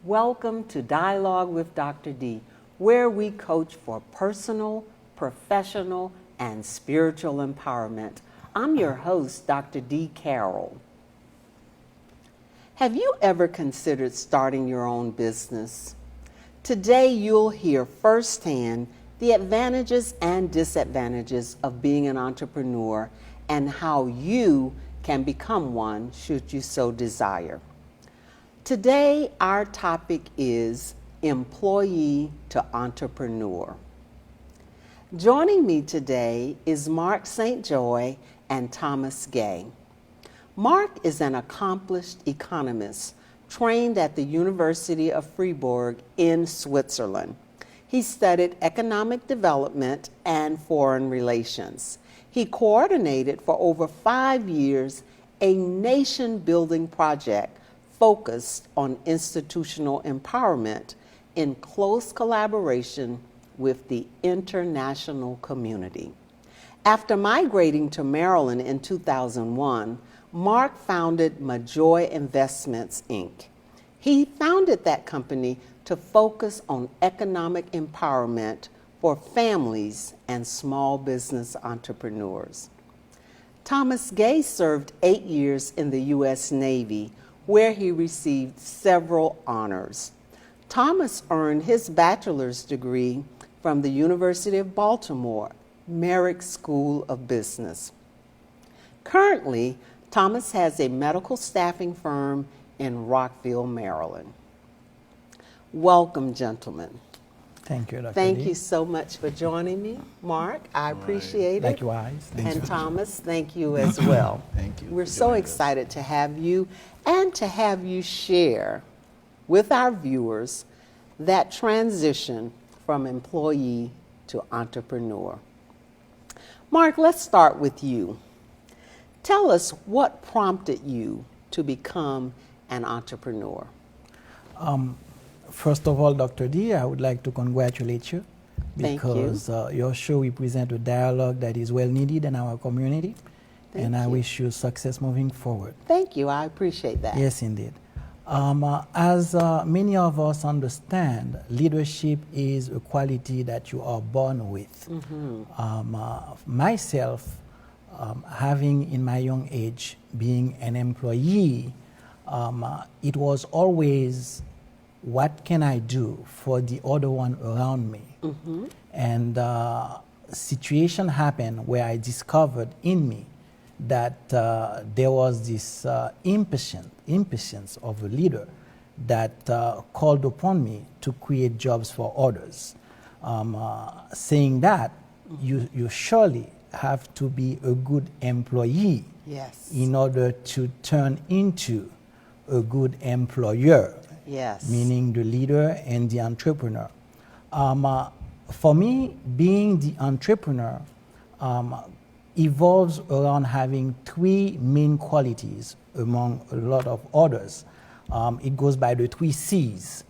Welcome to Dialogue with Dr. D, where we coach for personal, professional, and spiritual empowerment. I'm your host, Dr. D. Carroll. Have you ever considered starting your own business? Today, you'll hear firsthand the advantages and disadvantages of being an entrepreneur and how you can become one should you so desire. Today, our topic is employee to entrepreneur. Joining me today is Mark St. Joy and Thomas Gaye. Mark is an accomplished economist trained at the University of Freiburg in Switzerland. He studied economic development and foreign relations. He coordinated for over 5 years a nation-building project focused on institutional empowerment in close collaboration with the international community. After migrating to Maryland in 2001, Mark founded Majoy Investments, Inc. He founded that company to focus on economic empowerment for families and small business entrepreneurs. Thomas Gaye served 8 years in the U.S. Navy, where he received several honors. Thomas earned his bachelor's degree from the University of Baltimore, Merrick School of Business. Currently, Thomas has a medical staffing firm in Rockville, Maryland. Welcome, gentlemen. Thank you, Dr. Thank D. you so much for joining me, Mark. I appreciate it. Likewise. And Thomas, thank you as well. Thank you. We're so excited to have you and to have you share with our viewers that transition from employee to entrepreneur. Mark, let's start with you. Tell us what prompted you to become an entrepreneur. First of all, Dr. D, I would like to congratulate you Thank you. because your show represents a dialogue that is well needed in our community. Thank I you. wish you success moving forward. Thank you. I appreciate that. Yes, indeed. As many of us understand, leadership is a quality that you are born with. Myself, having in my young age being an employee, it was always, what can I do for the other one around me? And situation happened where I discovered in me that there was this impatience of a leader that called upon me to create jobs for others, saying that you surely have to be a good employee Yes. in order to turn into a good employer, Yes. meaning the leader and the entrepreneur. For me, being the entrepreneur evolves around having 3 main qualities among a lot of others. It goes by the 3 C's.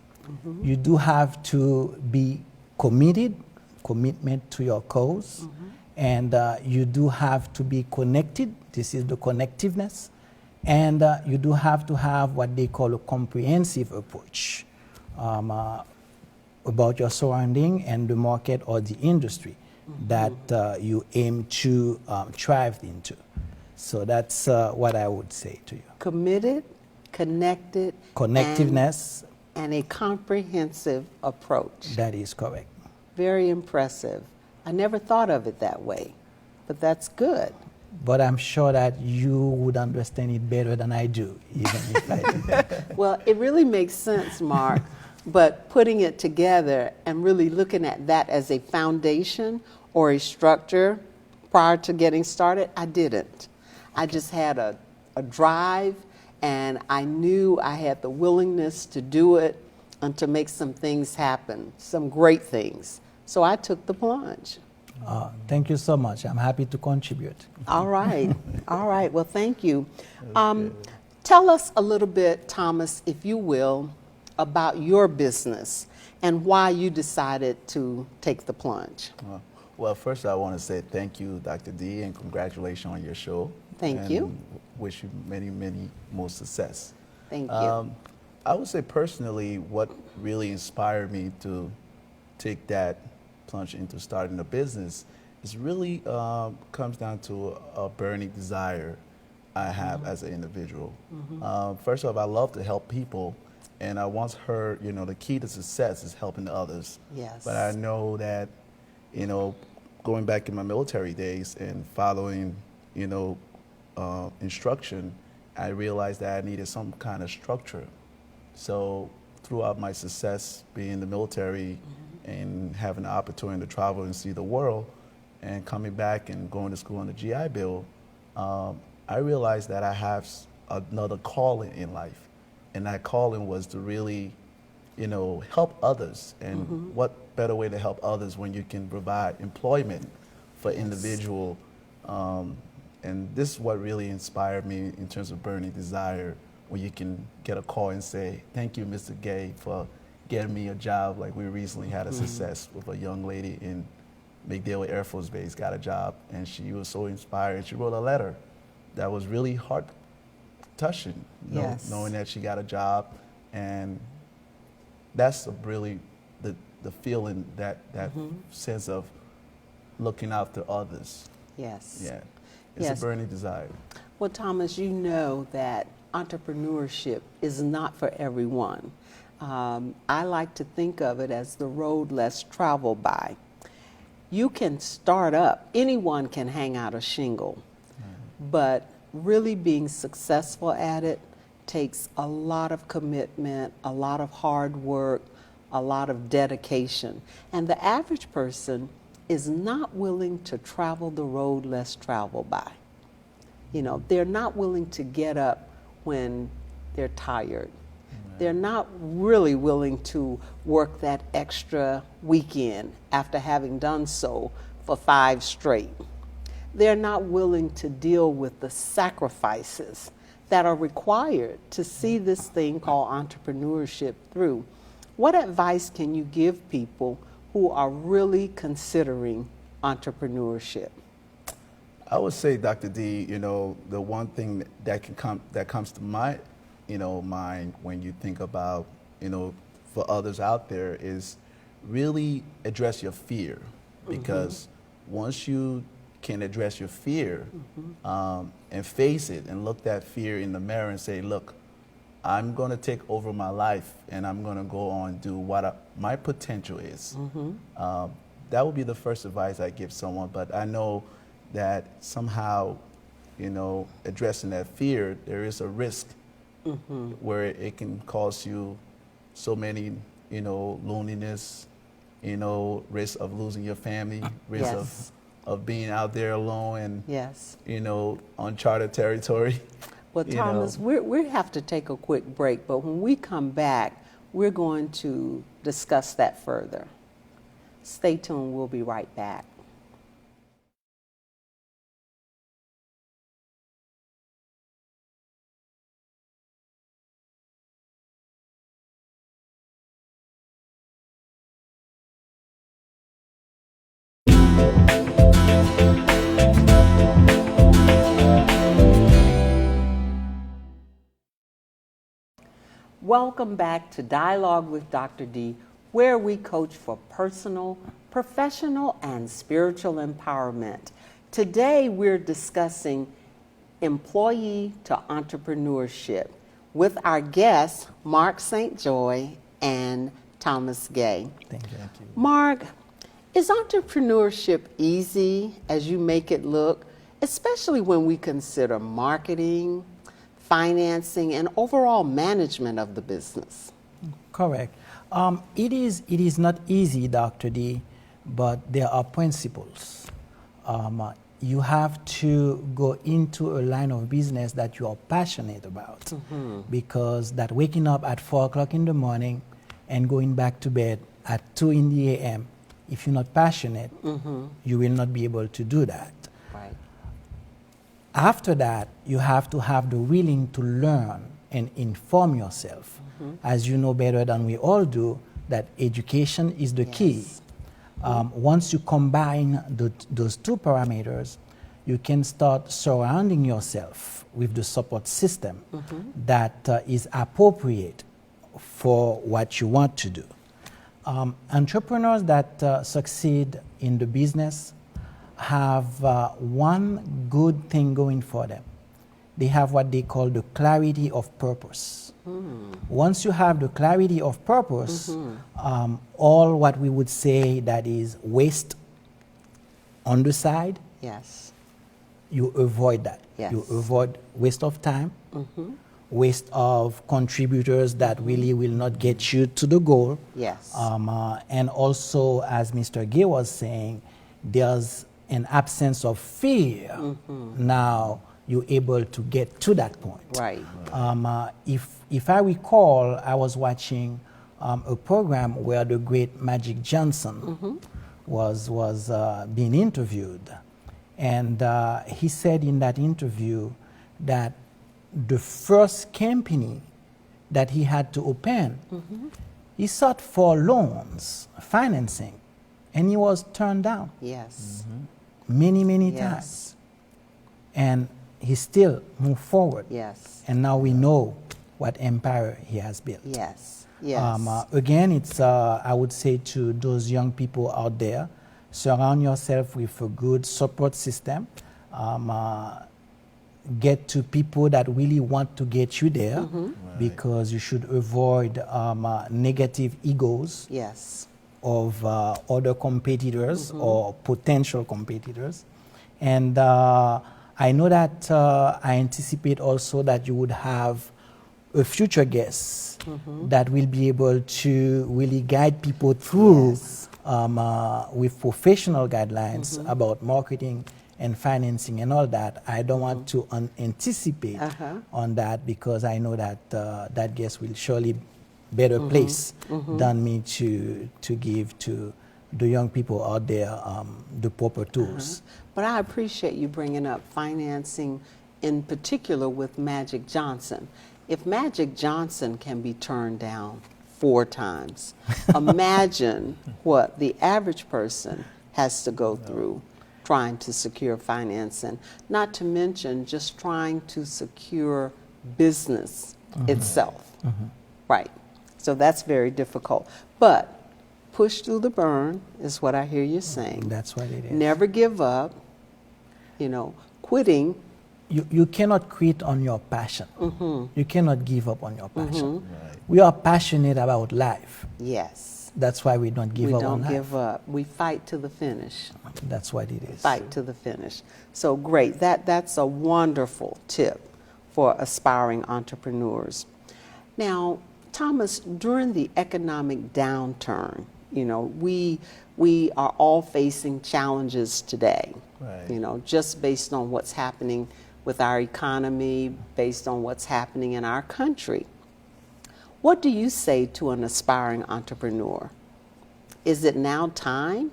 You do have to be commitment to your cause, and you do have to be connected. This is the connectiveness. And you do have to have what they call a comprehensive approach about your surrounding and the market or the industry that you aim to thrive into. So that's what I would say to you. Committed, connected, Connectiveness, and a comprehensive approach. that is correct. Very impressive. I never thought of it that way, but that's good. But I'm sure that you would understand it better than I do, even if I do. Well, it really makes sense, Mark, but putting it together and really looking at that as a foundation or a structure prior to getting started, I didn't. I just had a drive, and I knew I had the willingness to do it and to make some things happen, some great things. So I took the plunge. Thank you so much. I'm happy to contribute. All right. All right. Well, thank you. Tell us a little bit, Thomas, if you will, about your business and why you decided to take the plunge. Well, first I want to say thank you, Dr. D, and congratulations on your show. Thank you. Wish you many, many more success. Thank you. I would say personally, what really inspired me to take that plunge into starting a business is really comes down to a burning desire I have as an individual. First off, I love to help people, and I once heard, the key to success is helping others. Yes. But I know that, going back in my military days and following, instruction, I realized that I needed some kind of structure. So throughout my success being in the military and having the opportunity to travel and see the world, and coming back and going to school on the GI Bill, I realized that I have another calling in life. And that calling was to really, help others. And what better way to help others when you can provide employment for individual. And this is what really inspired me in terms of burning desire, when you can get a call and say, thank you, Mr. Gaye, for getting me a job. Like we recently had a success with a young lady in McDill Air Force Base, got a job, and she was so inspired. She wrote a letter that was really heart touching, knowing that she got a job, and that's really the feeling, that sense of looking after others. Yes. Yeah, it's a burning desire. Well, Thomas, you know that entrepreneurship is not for everyone. I like to think of it as the road less traveled by. You can start up, anyone can hang out a shingle, but really being successful at it takes a lot of commitment, a lot of hard work, a lot of dedication. And the average person is not willing to travel the road less traveled by. They're not willing to get up when they're tired. They're not really willing to work that extra weekend after having done so for 5 straight. They're not willing to deal with the sacrifices that are required to see this thing called entrepreneurship through. What advice can you give people who are really considering entrepreneurship? I would say, Dr. D, the one thing that comes to my mind when you think about, for others out there, is really address your fear. Because once you can address your fear and face it and look that fear in the mirror and say, look, I'm going to take over my life and I'm going to go on and do what my potential is. That would be the first advice I give someone. But I know that somehow, addressing that fear, there is a risk where it can cause you so many, loneliness, risk of losing your family, risk of being out there alone and, uncharted territory. Well, Thomas, we have to take a quick break, but when we come back, we're going to discuss that further. Stay tuned, we'll be right back. Welcome back to Dialogue with Dr. D, where we coach for personal, professional, and spiritual empowerment. Today, we're discussing employee to entrepreneurship with our guests, Mark St. Joy and Thomas Gaye. Thank you. Mark, is entrepreneurship easy as you make it look, especially when we consider marketing, financing, and overall management of the business? Correct. It is not easy, Dr. D, but there are principles. You have to go into a line of business that you are passionate about, because that waking up at 4 o'clock in the morning and going back to bed at 2 in the a.m., if you're not passionate, you will not be able to do that. Right. After that, you have to have the willing to learn and inform yourself. As you know better than we all do, that education is the key. Once you combine those two parameters, you can start surrounding yourself with the support system that is appropriate for what you want to do. Entrepreneurs that succeed in the business have one good thing going for them. They have what they call the clarity of purpose. Once you have the clarity of purpose, all what we would say that is waste on the side, Yes. you avoid that. Yes. You avoid waste of time, waste of contributors that really will not get you to the goal. Yes. And also, as Mr. Gaye was saying, there's an absence of fear. Now you're able to get to that point. Right. If I recall, I was watching a program where the great Magic Johnson was being interviewed, and he said in that interview that the first company that he had to open, he sought for loans, financing, and he was turned down Yes. many Yes. times. And he still moved forward. Yes. And now we know what empire he has built. Yes. Yes. Again, it's I would say to those young people out there, surround yourself with a good support system. Get to people that really want to get you there, because you should avoid negative egos Yes. of other competitors or potential competitors. And I know that I anticipate also that you would have a future guest that will be able to really guide people through with professional guidelines about marketing and financing and all that. I don't want to anticipate on that, because I know that that guest will surely better place than me to give to the young people out there the proper tools. But I appreciate you bringing up financing, in particular with Magic Johnson. If Magic Johnson can be turned down 4 times, imagine what the average person has to go through trying to secure financing, not to mention just trying to secure business itself. Right. So that's very difficult. But push through the burn is what I hear you saying. That's what it is. Never give up. You know, quitting. You cannot quit on your passion. You cannot give up on your passion. We are passionate about life. Yes. That's why we don't give We up on don't life. give up. We fight to the finish. That's what it is. Fight to the finish. So great. That's a wonderful tip for aspiring entrepreneurs. Now, Thomas, during the economic downturn, you know, we are all facing challenges today. Right. You know, just based on what's happening with our economy, based on what's happening in our country. What do you say to an aspiring entrepreneur? Is it now time?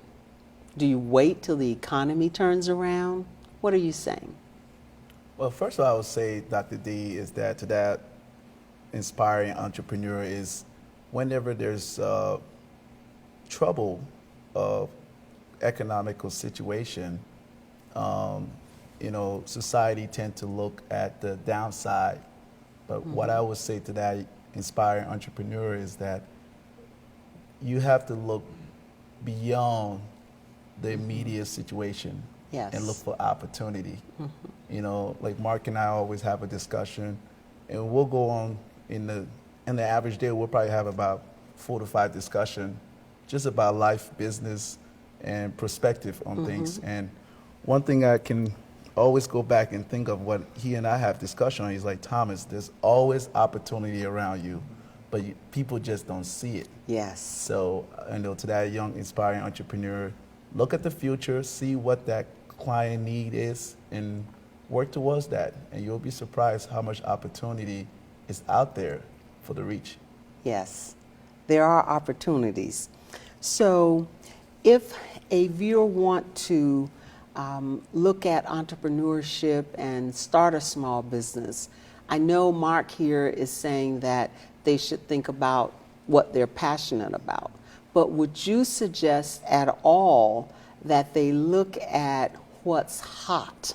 Do you wait till the economy turns around? What are you saying? Well, first of all, I would say, Dr. D, is that to that inspiring entrepreneur is whenever there's trouble of economical situation, you know, society tend to look at the downside. But what I would say to that inspiring entrepreneur is that you have to look beyond the immediate situation Yes. and look for opportunity. You know, like Mark and I always have a discussion, and we'll go on in the average day, we'll probably have about 4 to 5 discussions just about life, business, and perspective on things. And one thing I can always go back and think of what he and I have discussion on, he's like, Thomas, there's always opportunity around you, but people just don't see it. Yes. So, you know, to that young, inspiring entrepreneur, look at the future, see what that client need is, and work towards that. And you'll be surprised how much opportunity is out there for the reach. Yes, there are opportunities. So if a viewer want to look at entrepreneurship and start a small business, I know Mark here is saying that they should think about what they're passionate about, but would you suggest at all that they look at what's hot,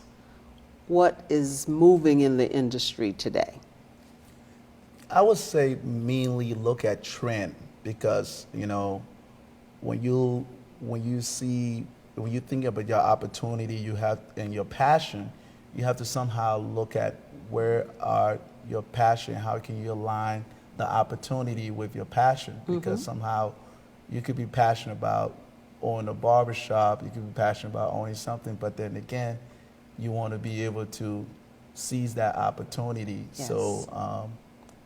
what is moving in the industry today? I would say mainly look at trend because, when you think about your opportunity you have and your passion, you have to somehow look at where are your passion, how can you align the opportunity with your passion, because somehow you could be passionate about owning a barbershop, you could be passionate about owning something, but then again, you want to be able to seize that opportunity. Yes. So,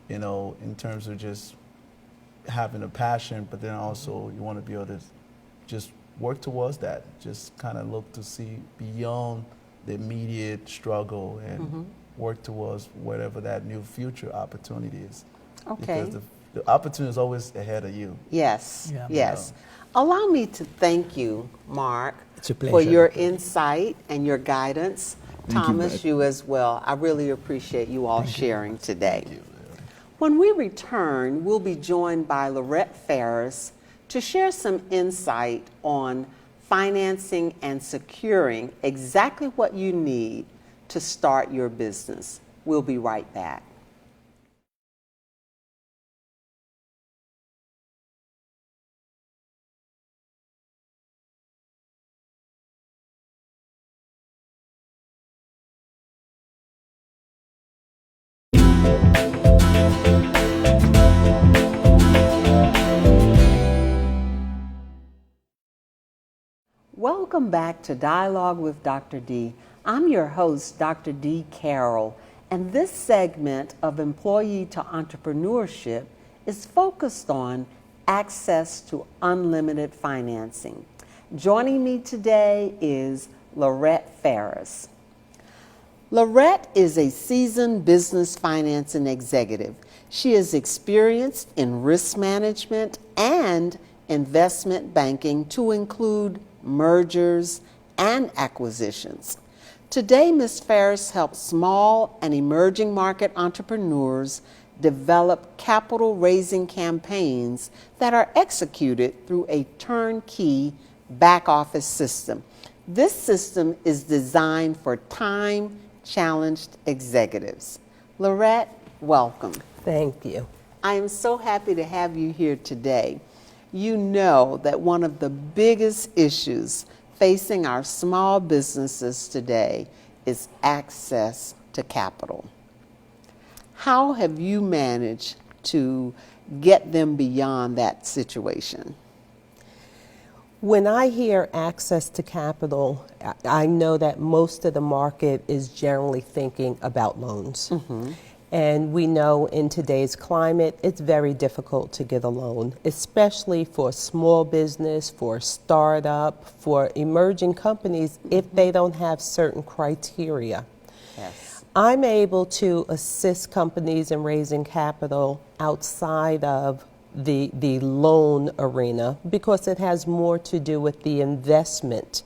in terms of just having a passion, but then also you want to be able to just work towards that, just kind of look to see beyond the immediate struggle and work towards whatever that new future opportunity is. Okay. Because the opportunity is always ahead of you. Yes, Yeah. yes. Allow me to thank you, Mark, It's a for pleasure. your insight and your guidance. Thank you, Thomas, Beck. you as well. I really appreciate you all sharing today. Thank you. When we return, we'll be joined by Lorette Ferris to share some insight on financing and securing exactly what you need to start your business. We'll be right back. Welcome back to Dialogue with Dr. D. I'm your host, Dr. D. Carroll, and this segment of Employee to Entrepreneurship is focused on access to unlimited financing. Joining me today is Lorette Ferris. Lorette is a seasoned business financing executive. She is experienced in risk management and investment banking to include mergers and acquisitions. Today, Ms. Ferris helps small and emerging market entrepreneurs develop capital raising campaigns that are executed through a turnkey back office system. This system is designed for time-challenged executives. Lorette, welcome. Thank you. I am so happy to have you here today. You know that one of the biggest issues facing our small businesses today is access to capital. How have you managed to get them beyond that situation? When I hear access to capital, I know that most of the market is generally thinking about loans. And we know in today's climate, it's very difficult to get a loan, especially for small business, for startup, for emerging companies, if they don't have certain criteria. Yes. I'm able to assist companies in raising capital outside of the loan arena because it has more to do with the investment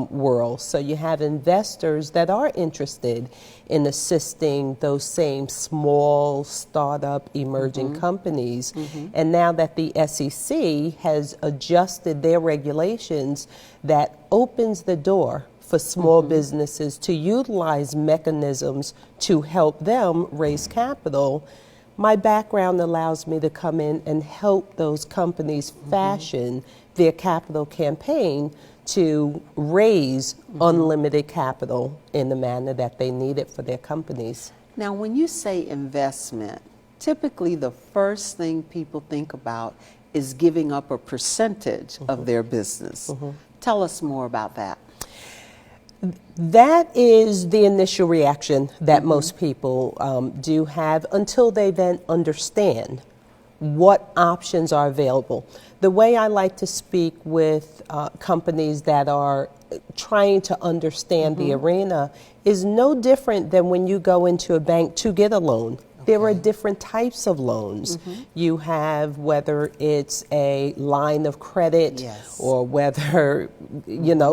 world. So you have investors that are interested in assisting those same small startup emerging companies. And now that the SEC has adjusted their regulations, that opens the door for small businesses to utilize mechanisms to help them raise capital. My background allows me to come in and help those companies fashion their capital campaign to raise unlimited capital in the manner that they need it for their companies. Now, when you say investment, typically the first thing people think about is giving up a percentage of their business. Tell us more about that. That is the initial reaction that most people do have until they then understand what options are available. The way I like to speak with companies that are trying to understand the arena is no different than when you go into a bank to get a loan. There are different types of loans. You have whether it's a line of credit or whether,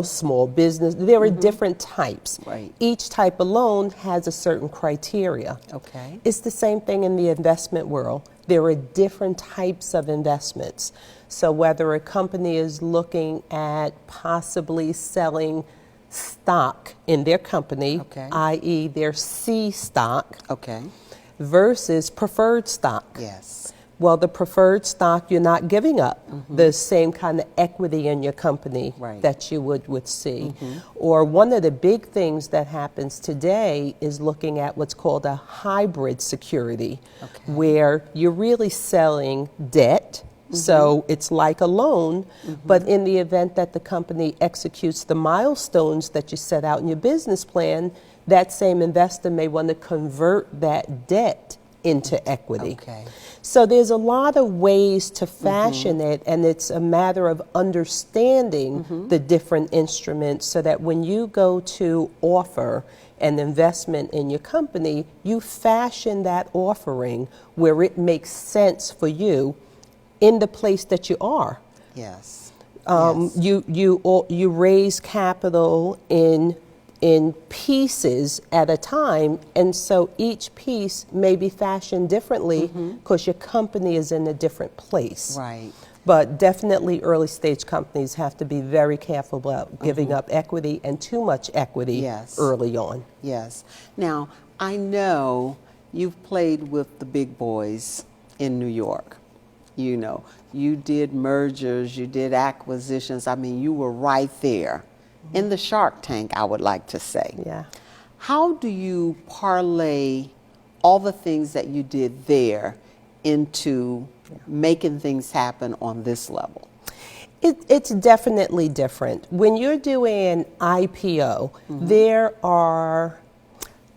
small business. There are different types. Right. Each type of loan has a certain criteria. Okay. It's the same thing in the investment world. There are different types of investments. So whether a company is looking at possibly selling stock in their company, i.e. their C stock, Okay. versus preferred stock. Yes. Well, the preferred stock, you're not giving up the same kind of equity in your company Right. that you would see. Or one of the big things that happens today is looking at what's called a hybrid security, where you're really selling debt. So it's like a loan, but in the event that the company executes the milestones that you set out in your business plan, that same investor may want to convert that debt into equity. Okay. So there's a lot of ways to fashion it, and it's a matter of understanding the different instruments so that when you go to offer an investment in your company, you fashion that offering where it makes sense for you in the place that you are. Yes. Yes. You raise capital in pieces at a time, and so each piece may be fashioned differently because your company is in a different place. Right. But definitely early stage companies have to be very careful about giving up equity and too much equity Yes. early on. Yes. Now, I know you've played with the big boys in New York. You know, you did mergers, you did acquisitions. I mean, you were right there in the Shark Tank, I would like to say. Yeah. How do you parlay all the things that you did there into making things happen on this level? It's definitely different. When you're doing an IPO, there are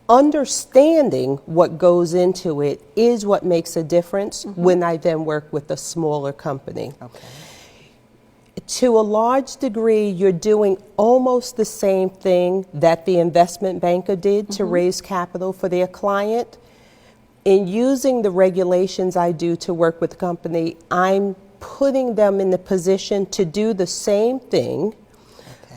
understanding what goes into it is what makes a difference when I then work with a smaller company. Okay. To a large degree, you're doing almost the same thing that the investment banker did to raise capital for their client. In using the regulations I do to work with the company, I'm putting them in the position to do the same thing,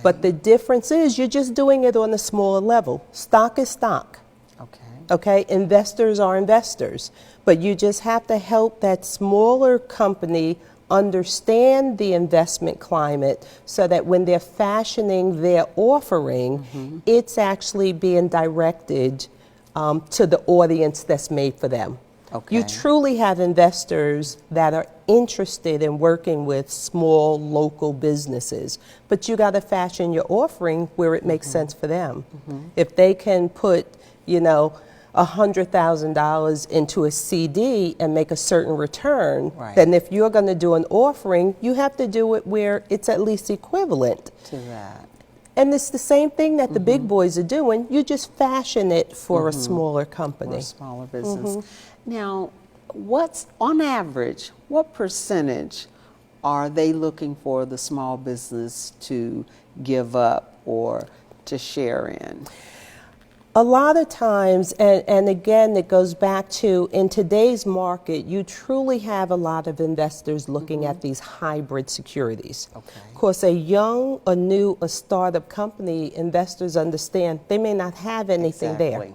but the difference is you're just doing it on a smaller level. Stock is stock. Okay. Okay, investors are investors, but you just have to help that smaller company understand the investment climate so that when they're fashioning their offering, it's actually being directed to the audience that's made for them. Okay. You truly have investors that are interested in working with small local businesses, but you got to fashion your offering where it makes sense for them. If they can put, $100,000 into a CD and make a certain return, then if you're going to do an offering, you have to do it where it's at least equivalent To that. And it's the same thing that the big boys are doing. You just fashion it for a smaller company. Or a smaller business. Now, on average, what percentage are they looking for the small business to give up or to share in? A lot of times, and again, it goes back to in today's market, you truly have a lot of investors looking at these hybrid securities. Okay. Of course, a startup company, investors understand they may not have anything there. Exactly.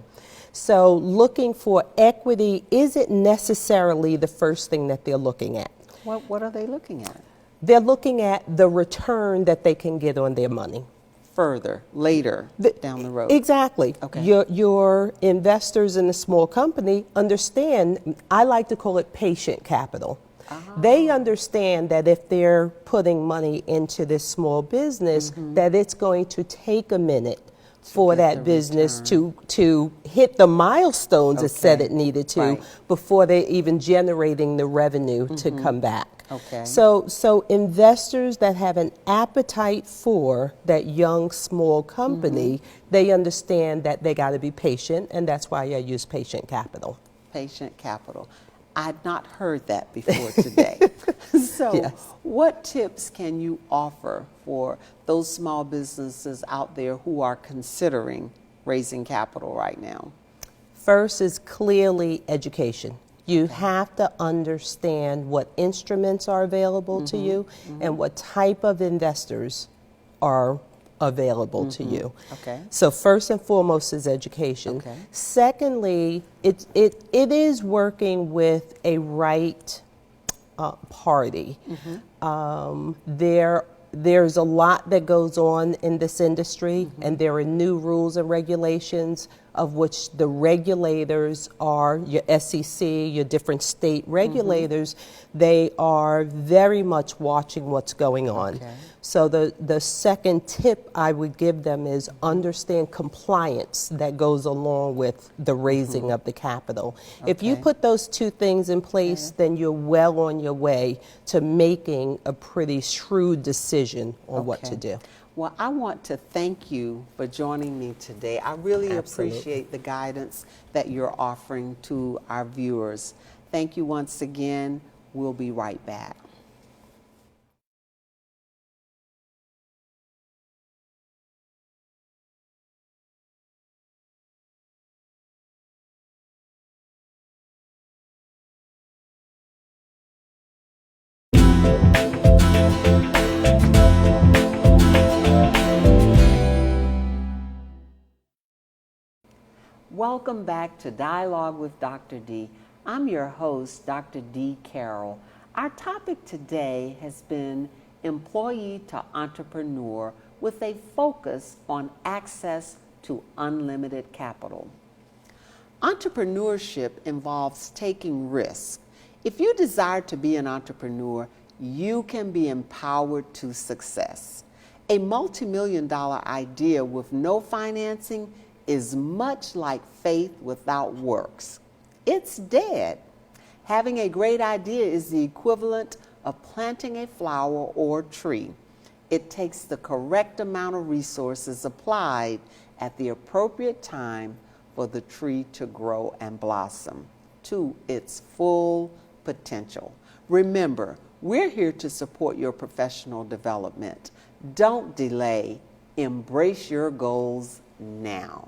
So looking for equity isn't necessarily the first thing that they're looking at. What are they looking at? They're looking at the return that they can get on their money. Further, later, down the road. Exactly. Okay. Your investors in a small company understand, I like to call it patient capital. They understand that if they're putting money into this small business, that it's going to take a minute for get that the business return. to hit the milestones it said Okay. it needed to Right. before they're even generating the revenue to come back. Okay. So investors that have an appetite for that young, small company, they understand that they got to be patient, and that's why I use patient capital. Patient capital. I'd not heard that before today. So, Yes. what tips can you offer for those small businesses out there who are considering raising capital right now? First is clearly education. You have to understand what instruments are available to you and what type of investors are available to you. Okay. So first and foremost is education. Okay. Secondly, it is working with a right party. There's a lot that goes on in this industry, and there are new rules and regulations. of which the regulators are your SEC, your different state regulators. They are very much watching what's going on. Okay. So the second tip I would give them is understand compliance that goes along with the raising of the capital. If you Okay. put those two things in place, then you're well on your way to making a pretty shrewd decision on what to Okay. do. Well, I want to thank you for joining me today. I really Absolutely. appreciate the guidance that you're offering to our viewers. Thank you once again. We'll be right back. Welcome back to Dialogue with Dr. D. I'm your host, Dr. D. Carroll. Our topic today has been employee to entrepreneur with a focus on access to unlimited capital. Entrepreneurship involves taking risks. If you desire to be an entrepreneur, you can be empowered to success. A multi-million-dollar idea with no financing is much like faith without works. It's dead. Having a great idea is the equivalent of planting a flower or tree. It takes the correct amount of resources applied at the appropriate time for the tree to grow and blossom to its full potential. Remember, we're here to support your professional development. Don't delay. Embrace your goals now.